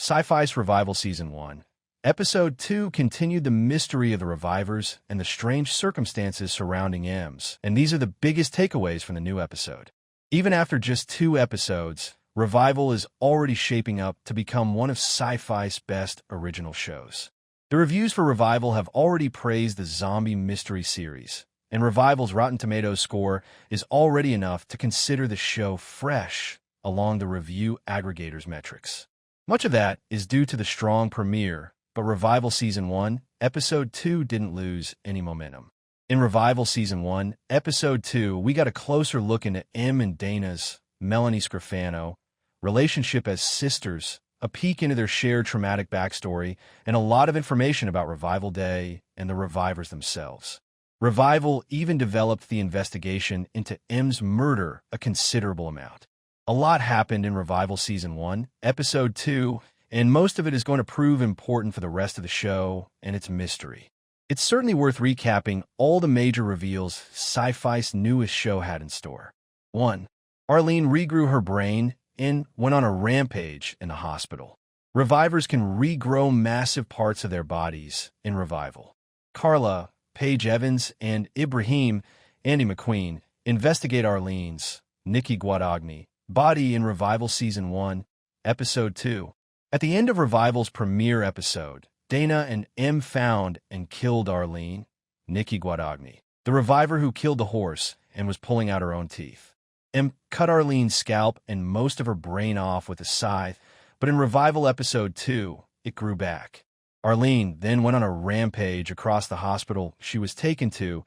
Sci-Fi's Revival Season 1. Episode 2 continued the mystery of the revivers and the strange circumstances surrounding Ems, and these are the biggest takeaways from the new episode. Even after just 2 episodes, Revival is already shaping up to become one of sci-fi's best original shows. The reviews for Revival have already praised the zombie mystery series, and Revival's Rotten Tomatoes score is already enough to consider the show fresh along the review aggregators' metrics. Much of that is due to the strong premiere, but Revival Season 1, Episode 2 didn't lose any momentum. In Revival Season 1, Episode 2, we got a closer look into Em and Dana's, Melanie Scrofano, relationship as sisters, a peek into their shared traumatic backstory, and a lot of information about Revival Day and the revivers themselves. Revival even developed the investigation into Em's murder a considerable amount. A lot happened in Revival Season 1, Episode 2, and most of it is going to prove important for the rest of the show and its mystery. It's certainly worth recapping all the major reveals Sci-Fi's newest show had in store. 1. Arlene regrew her brain and went on a rampage in the hospital. Revivers can regrow massive parts of their bodies in Revival. Carla, Paige Evans, and Ibrahim, Andy McQueen, investigate Arlene's, Nikki Guadagni, body in Revival Season 1, Episode 2. At the end of Revival's premiere episode, Dana and Em found and killed Arlene, Nikki Guadagni, the reviver who killed the horse and was pulling out her own teeth. Em cut Arlene's scalp and most of her brain off with a scythe, but in Revival Episode 2, it grew back. Arlene then went on a rampage across the hospital she was taken to,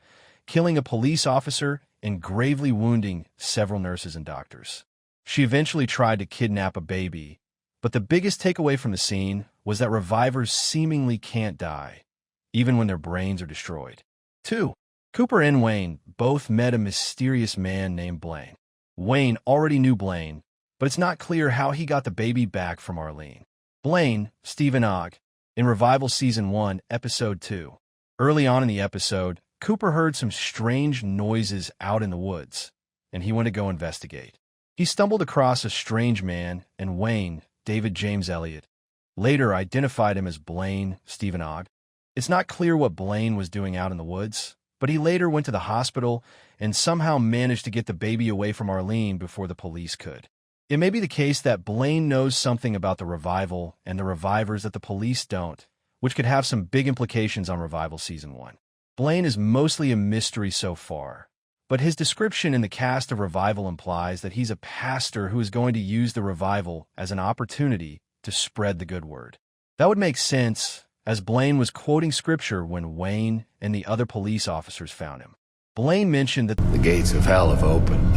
killing a police officer and gravely wounding several nurses and doctors. She eventually tried to kidnap a baby, but the biggest takeaway from the scene was that revivers seemingly can't die, even when their brains are destroyed. 2. Cooper and Wayne both met a mysterious man named Blaine. Wayne already knew Blaine, but it's not clear how he got the baby back from Arlene. Blaine, Stephen Ogg, in Revival Season 1, Episode 2. Early on in the episode, Cooper heard some strange noises out in the woods, and he went to go investigate. He stumbled across a strange man, and Wayne, David James Elliott, later identified him as Blaine Stephen Ogg. It's not clear what Blaine was doing out in the woods, but he later went to the hospital and somehow managed to get the baby away from Arlene before the police could. It may be the case that Blaine knows something about the Revival and the revivers that the police don't, which could have some big implications on Revival Season 1. Blaine is mostly a mystery so far, but his description in the cast of Revival implies that he's a pastor who is going to use the Revival as an opportunity to spread the good word. That would make sense, as Blaine was quoting scripture when Wayne and the other police officers found him. Blaine mentioned that the gates of hell have opened,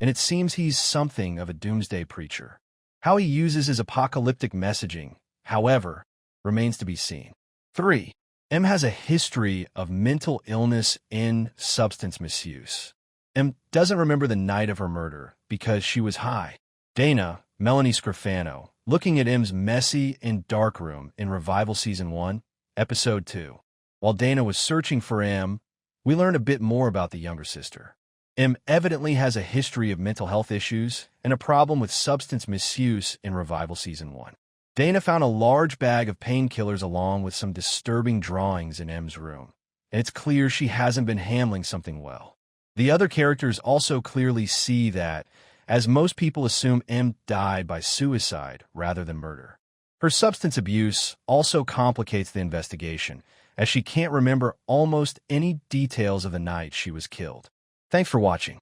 and it seems he's something of a doomsday preacher. How he uses his apocalyptic messaging, however, remains to be seen. 3. Em has a history of mental illness and substance misuse. Em doesn't remember the night of her murder because she was high. Dana, Melanie Scrofano, looking at Em's messy and dark room in Revival Season 1, Episode 2. While Dana was searching for Em, we learned a bit more about the younger sister. Em evidently has a history of mental health issues and a problem with substance misuse in Revival Season 1. Dana found a large bag of painkillers along with some disturbing drawings in Em's room, and it's clear she hasn't been handling something well. The other characters also clearly see that, as most people assume Em died by suicide rather than murder. Her substance abuse also complicates the investigation, as she can't remember almost any details of the night she was killed. Thanks for watching.